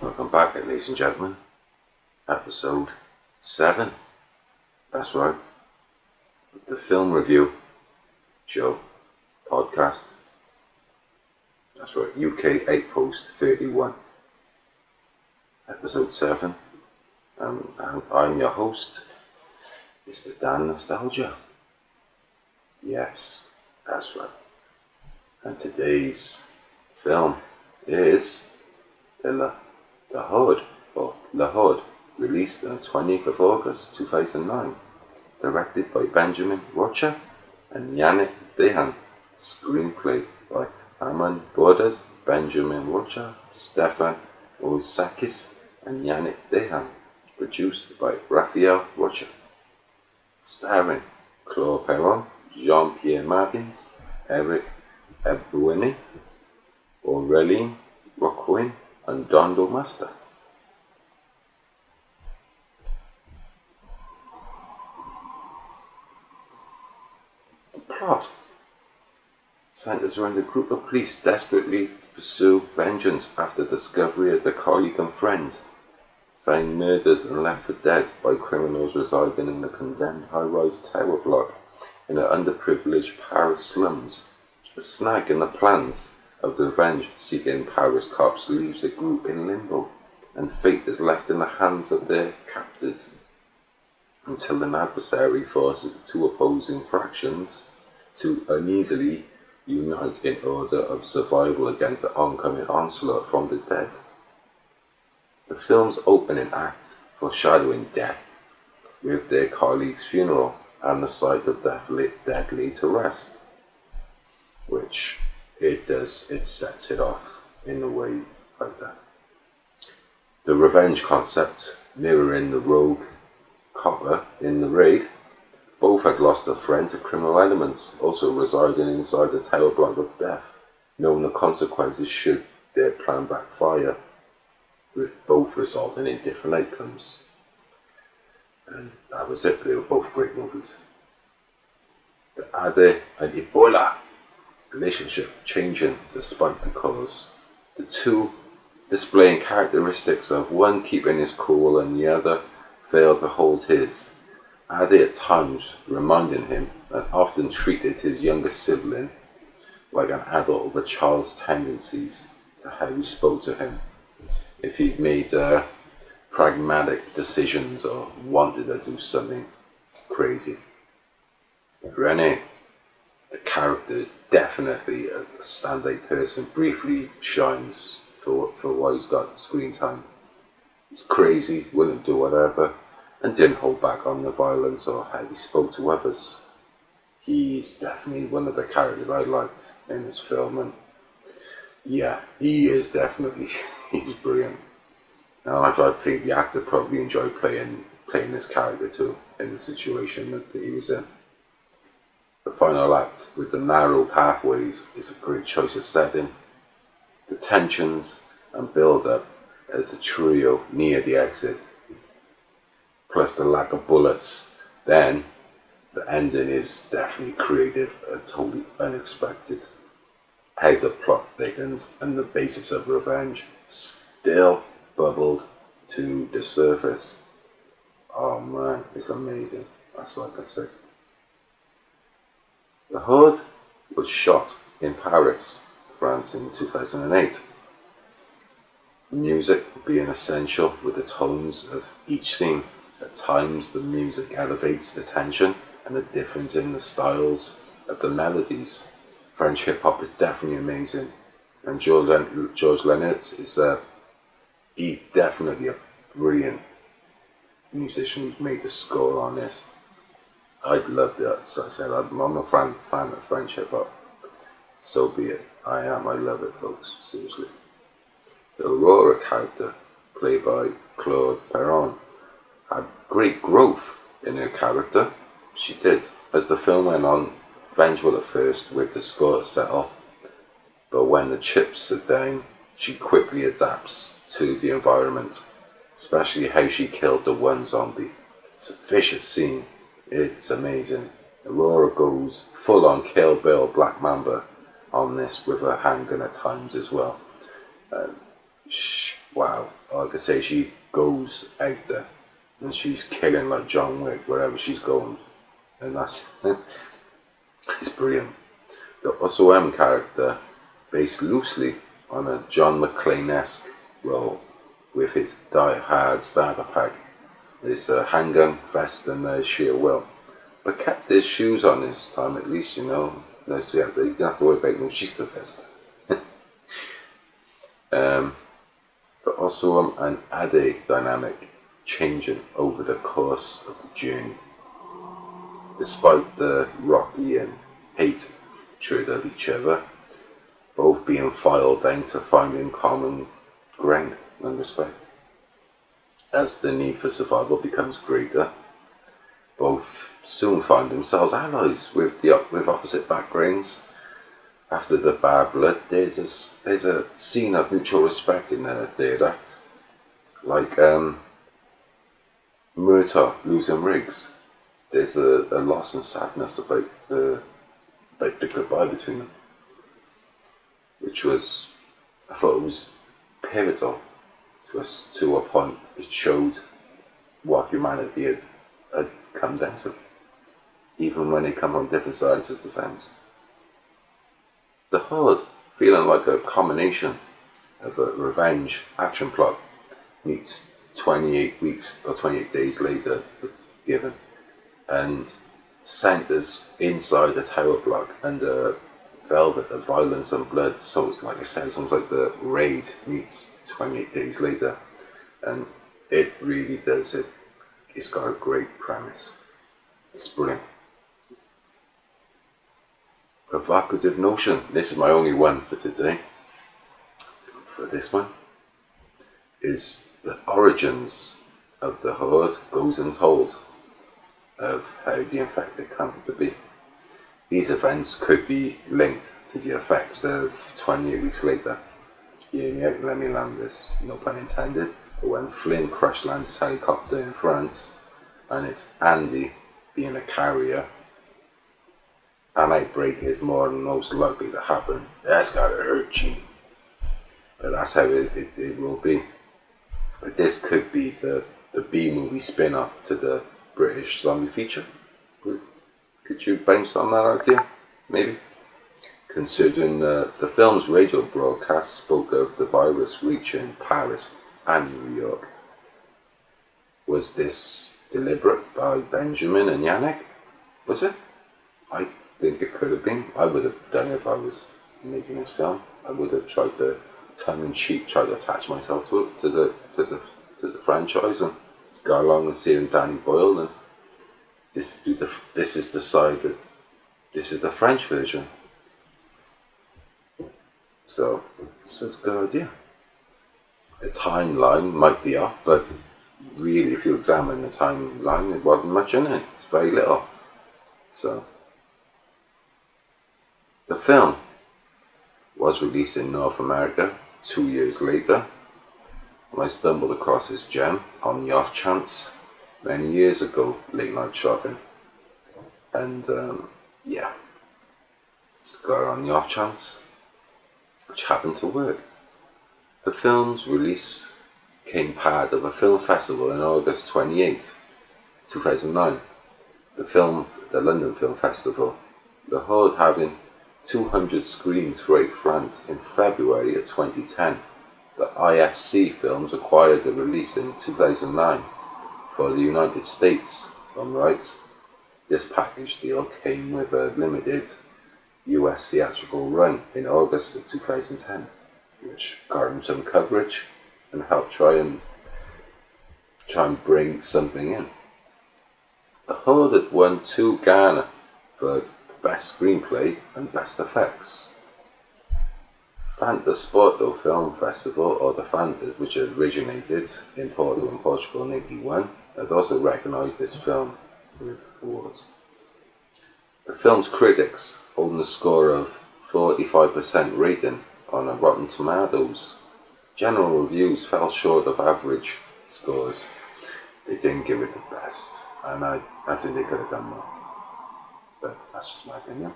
Welcome back, ladies and gentlemen. Episode 7. That's right. The film review show podcast. That's right. UK 8 Post 31. Episode 7. And I'm your host, Mr. Dan Nostalgia. Yes, that's right. And today's film is The Horde, or The Horde, released on 20th of August 2009, directed by Benjamin Rocha and Yannick Dehan, screenplay by Amon Borders, Benjamin Rocha, Stefan Osakis and Yannick Dehan, produced by Raphael Rocha, starring Claude Perron, Jean-Pierre Martins, Eric Eboueni, Aurélien Roquin and Dondo Master. The plot centers around a group of police desperately to pursue vengeance after the discovery of their colleague and friend found murdered and left for dead by criminals residing in the condemned high-rise tower block in the underprivileged Paris slums. A snag in the plans of the revenge-seeking Paris cops leaves the group in limbo, and fate is left in the hands of their captors until an adversary forces the two opposing factions to uneasily unite in order of survival against the oncoming onslaught from the dead. The film's opening act foreshadowing death, with their colleague's funeral and the sight of death laid to rest, which it sets it off in a way like that. The revenge concept mirroring the rogue copper in the raid. Both had lost a friend to criminal elements, also residing inside the tower block of death, knowing the consequences should their plan backfire, with both resulting in different outcomes. And that was it, they were both great movies. The Ade and Ebola relationship changing despite the cause. The two displaying characteristics of one keeping his cool and the other failed to hold his. Ade at times reminding him and often treated his younger sibling like an adult with a child's tendencies to how he spoke to him if he made pragmatic decisions or wanted to do something crazy. Rene, the character, is definitely a standout person. Briefly shines for what he's got screen time. He's crazy, wouldn't do whatever, and didn't hold back on the violence or how he spoke to others. He's definitely one of the characters I liked in this film, and yeah, he is definitely he's brilliant. Now I think the actor probably enjoyed playing this character too in the situation that he was in. The final act with the narrow pathways is a great choice of setting. The tensions and build-up as the trio near the exit, plus the lack of bullets, then the ending is definitely creative and totally unexpected. How the plot thickens and the basis of revenge still bubbled to the surface. Oh man, it's amazing. That's like I said. The Horde was shot in Paris, France in 2008. Music being essential with the tones of each scene. At times the music elevates the tension and the difference in the styles of the melodies. French hip hop is definitely amazing, and George Leonard is definitely a brilliant musician who's made the score on this. I'd love that. As I said, I'm a fan of French hip hop. So be it. I love it, folks. Seriously. The Aurora character, played by Claude Perron, had great growth in her character. She did. As the film went on, vengeful at first with the score to settle, but when the chips are down, she quickly adapts to the environment, especially how she killed the one zombie. It's a vicious scene. It's amazing. Aurora goes full on Kill Bill Black Mamba on this with her handgun at times as well. Wow, like I say, she goes out there and she's killing like John Wick wherever she's going, and that's it's brilliant. The OSOM character, based loosely on a John McClane-esque role, with his die-hard starter pack, his handgun, vest, and sheer will, but kept his shoes on this time at least, you know. So yeah, they didn't have to worry about no she's the vest. But also an Ade dynamic changing over the course of the journey. Despite the rocky and hatred of each other, both being filed down to finding common ground and respect. As the need for survival becomes greater, both soon find themselves allies with opposite backgrounds. After the bad blood, there's a scene of mutual respect in the third act, like Murtaugh losing Riggs. There's a loss and sadness about the goodbye between them, which was, I thought it was pivotal to a point. It showed what humanity had come down to, even when they come on different sides of the fence. The Horde, feeling like a combination of a revenge action plot, meets 28 weeks or 28 days later given, and centers inside a tower block under velvet of violence and blood. So it's like I said, it's almost like the Raid meets 28 days later, and it really does it. It's got a great premise. It's brilliant. Provocative notion. This is my only one for today. For this one is the origins of the Horde goes untold, of how the infected come to be. These events could be linked to the effects of 28 weeks later. Hear me out, let me land this, no pun intended. But when Flynn crash lands his helicopter in France, and it's Andy being a carrier, an outbreak is more than most likely to happen. That's gotta hurt you. But that's how it will be. But this could be the B-movie spin-off to the British zombie feature. Could you bounce on that idea? Maybe? Considering the film's radio broadcast spoke of the virus reaching Paris and New York. Was this deliberate by Benjamin and Yannick? Was it? I think it could have been. I would have done it if I was making this film. I would have tried to tongue-in-cheek try to attach myself to it, to the franchise, and go along and seeing Danny Boyle, and this is the side that this is the French version. So it's a good idea. The timeline might be off, but really, if you examine the timeline, it wasn't much in it. It's very little. So the film was released in North America 2 years later, and I stumbled across this gem on the off chance many years ago, late night shopping, and yeah, just got it on the off chance, which happened to work. The film's release came part of a film festival on August 28th, 2009. The London Film Festival, the Horde having 200 screens throughout France in February of 2010. The IFC Films acquired the release in 2009 for the United States film rights. This package deal came with a limited US theatrical run in August of 2010, which got him some coverage and helped try and bring something in. The Horde had won 2 Ghana for Best Screenplay and Best Effects. Fantasporto Film Festival, or the Fantas, which originated in Porto and Portugal in 1981, had also recognised this film with awards. The film's critics, holding a score of 45% rating on a Rotten Tomatoes. General reviews fell short of average scores. They didn't give it the best, and I think they could have done more. But that's just my opinion.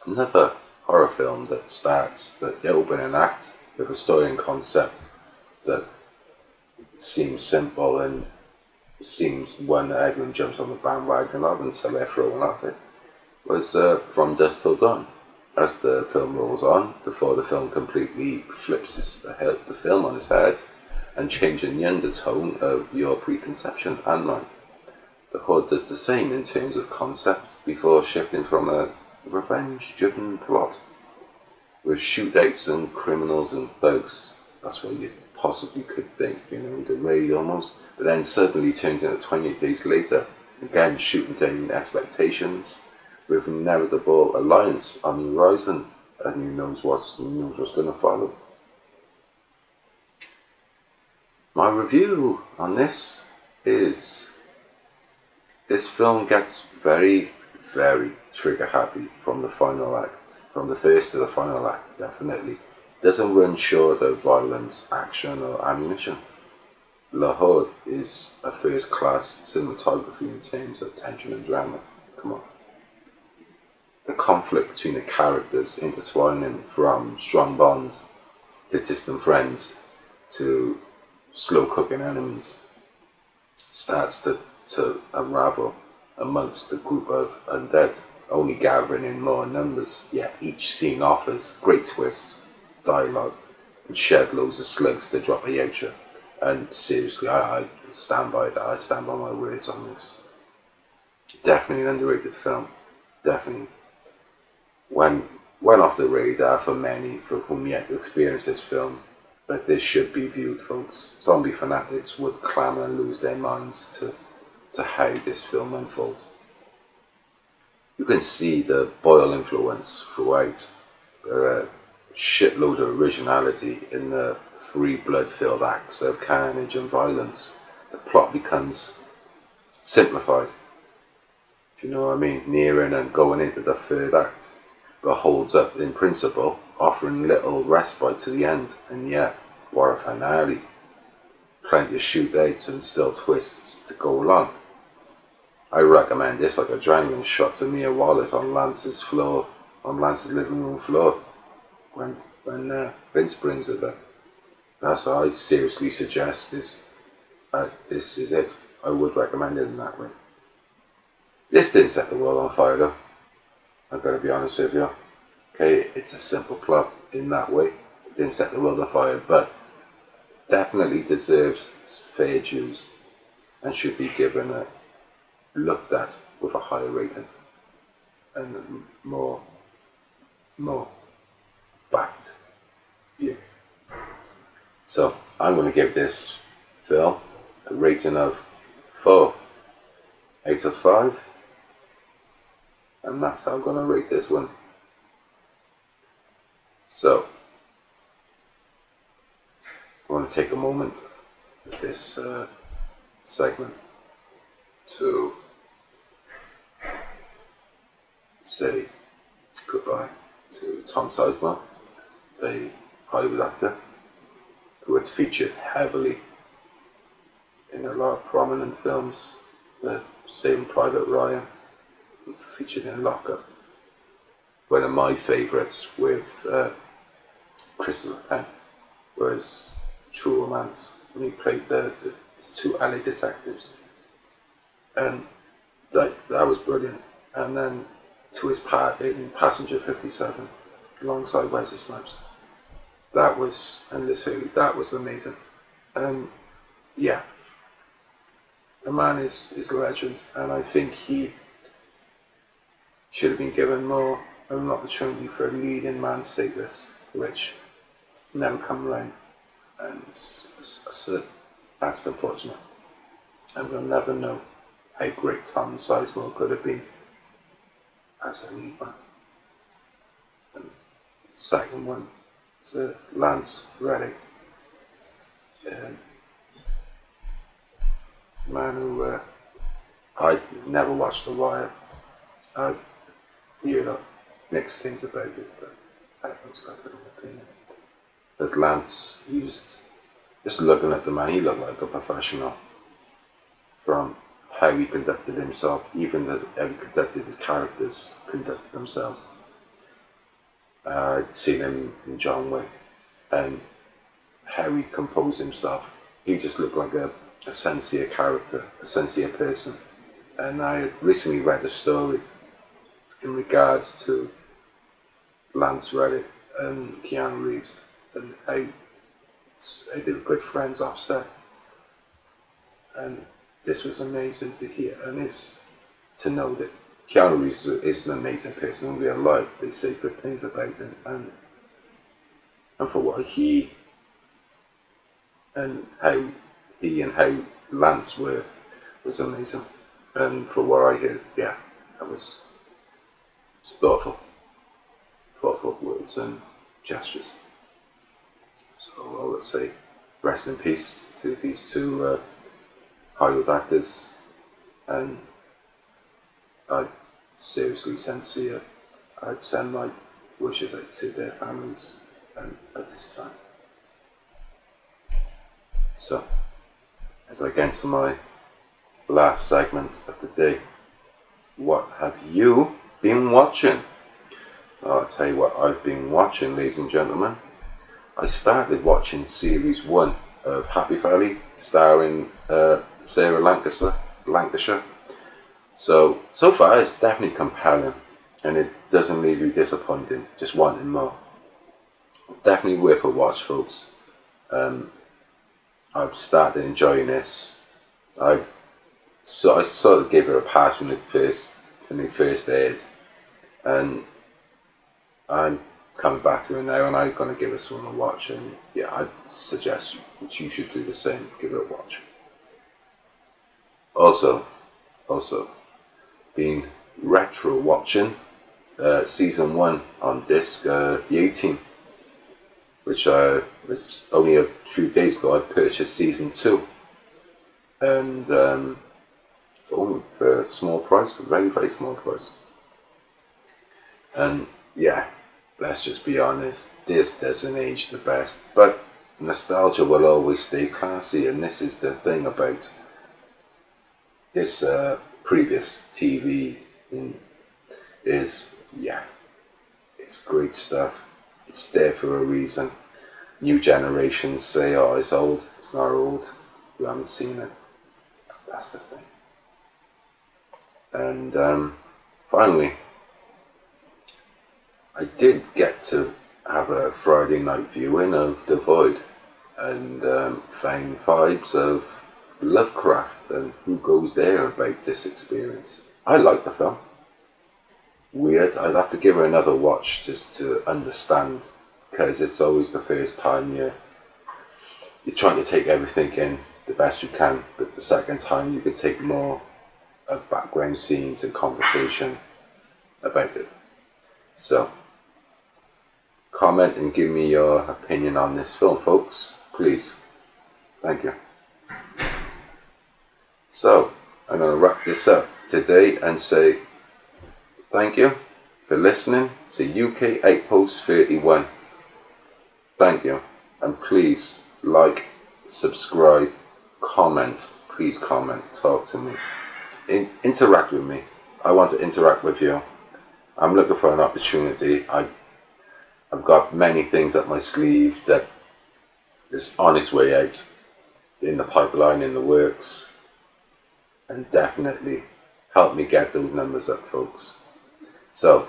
Another horror film that starts the opening act with a story and concept that seems simple and seems one that everyone jumps on the bandwagon of until they're thrown off it, was From Dusk Till Dawn. As the film rolls on, before the film completely flips the film on its head and changing the undertone of your preconception and mine. The Horde does the same in terms of concept before shifting from a revenge-driven plot with shootouts and criminals and thugs. That's what you possibly could think, you know, the raid almost. But then suddenly turns into 28 Days Later, again shooting down expectations with an inevitable alliance on the horizon, and who knows what's going to follow. My review on this is, this film gets very, very trigger happy from the final act, from the first to the final act, definitely. Doesn't run short of violence, action or ammunition. La Horde is a first class cinematography in terms of tension and drama. Come on. The conflict between the characters intertwining from strong bonds to distant friends to slow cooking enemies starts to unravel amongst a group of undead, only gathering in more numbers. Yet each scene offers great twists, dialogue, and shed loads of slugs to drop a oucher. And seriously, I stand by that. I stand by my words on this. Definitely an underrated film. Definitely. Went off the radar for many for whom yet to experience this film, but this should be viewed, folks. Zombie fanatics would clamour and lose their minds to how this film unfolds. You can see the Boyle influence throughout, a shitload of originality in the three blood-filled acts of carnage and violence. The plot becomes simplified, if you know what I mean, nearing and going into the third act, but holds up in principle, offering little respite to the end. And yet, what a finale. Plenty of shootouts and still twists to go along. I recommend this like adrenaline shot to Mia Wallace on Lance's living room floor when Vince brings it up. That's what I seriously suggest. This is it. I would recommend it in that way. This didn't set the world on fire though. I've got to be honest with you. Okay, it's a simple plot in that way. It didn't set the world on fire, but definitely deserves fair dues and should be given a looked at with a higher rating and more backed view. So I'm going to give this film a rating of 4 out of 5. And that's how I'm going to rate this one. So, I want to take a moment with this segment to say goodbye to Tom Sizemore, a Hollywood actor who had featured heavily in a lot of prominent films, the Saving Private Ryan, featured in Lockup. One of my favourites with Christopher Penn was True Romance, when he played the two LA detectives, and that was brilliant. And then to his part in Passenger 57 alongside Wesley Snipes, that was, and Liz Hurley, that was amazing. And yeah, the man is a legend, and I think he should have been given more of an opportunity for a leading man status, which never come around, and that's unfortunate. And we'll never know how great Tom Sizemore could have been as a lead man. And second one is Lance Reddick, man who I never watched The Wire. I hear mixed things about it, but everyone's got their own opinion. But Lance, he was just looking at the man, he looked like a professional. From how he conducted himself, even how he conducted his characters, conducted themselves. I'd seen him in John Wick, and how he composed himself he just looked like a sincere character, a sincere person. And I had recently read a story in regards to Lance Reddick and Keanu Reeves and how they were good friends offset. And this was amazing to hear, and it's to know that Keanu Reeves is an amazing person in real life. They say good things about him, and for what he and how Lance was amazing. And for what I heard, yeah, that was thoughtful words and gestures. So I would say rest in peace to these two Hollywood actors, and I'd sincere, I'd send my wishes out to their families at this time. So, as I get into my last segment of the day, what have you been watching? I'll tell you what I've been watching, ladies and gentlemen. I started watching series 1 of Happy Valley, starring Sarah Lancashire. So far it's definitely compelling, and it doesn't leave you disappointed, just wanting more. Definitely worth a watch, folks. I've started enjoying this. I sort of gave it a pass when it first aired, and I'm coming back to it now, and I'm going to give this one a watch. And yeah, I suggest that you should do the same. Give it a watch. Also, been retro watching season 1 on disc, the 18, which only a few days ago I purchased season 2, and for a small price, a very, very small price. And yeah, let's just be honest, this doesn't age the best, but nostalgia will always stay classy, and this is the thing about this previous TV is, yeah, it's great stuff. It's there for a reason. New generations say, oh, it's old. It's not old. You haven't seen it. That's the thing. And finally, I did get to have a Friday night viewing of The Void, and found vibes of Lovecraft and Who Goes There about this experience. I like the film. Weird. I'd have to give it another watch just to understand, because it's always the first time you're trying to take everything in the best you can, but the second time you can take more of background scenes and conversation about it. So, comment and give me your opinion on this film, folks, please. Thank you. So, I'm going to wrap this up today and say thank you for listening to UK Outpost 31. Thank you. And please like, subscribe, comment. Please comment, talk to me. Interact with me. I want to interact with you. I'm looking for an opportunity. I've got many things up my sleeve that is on its way out, in the pipeline, in the works, and definitely help me get those numbers up, folks. So,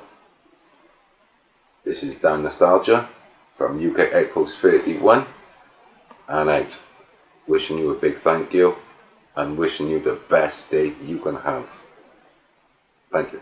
this is Dan Nostalgia from UK Outpost 31, and out. Wishing you a big thank you, and wishing you the best day you can have. Thank you.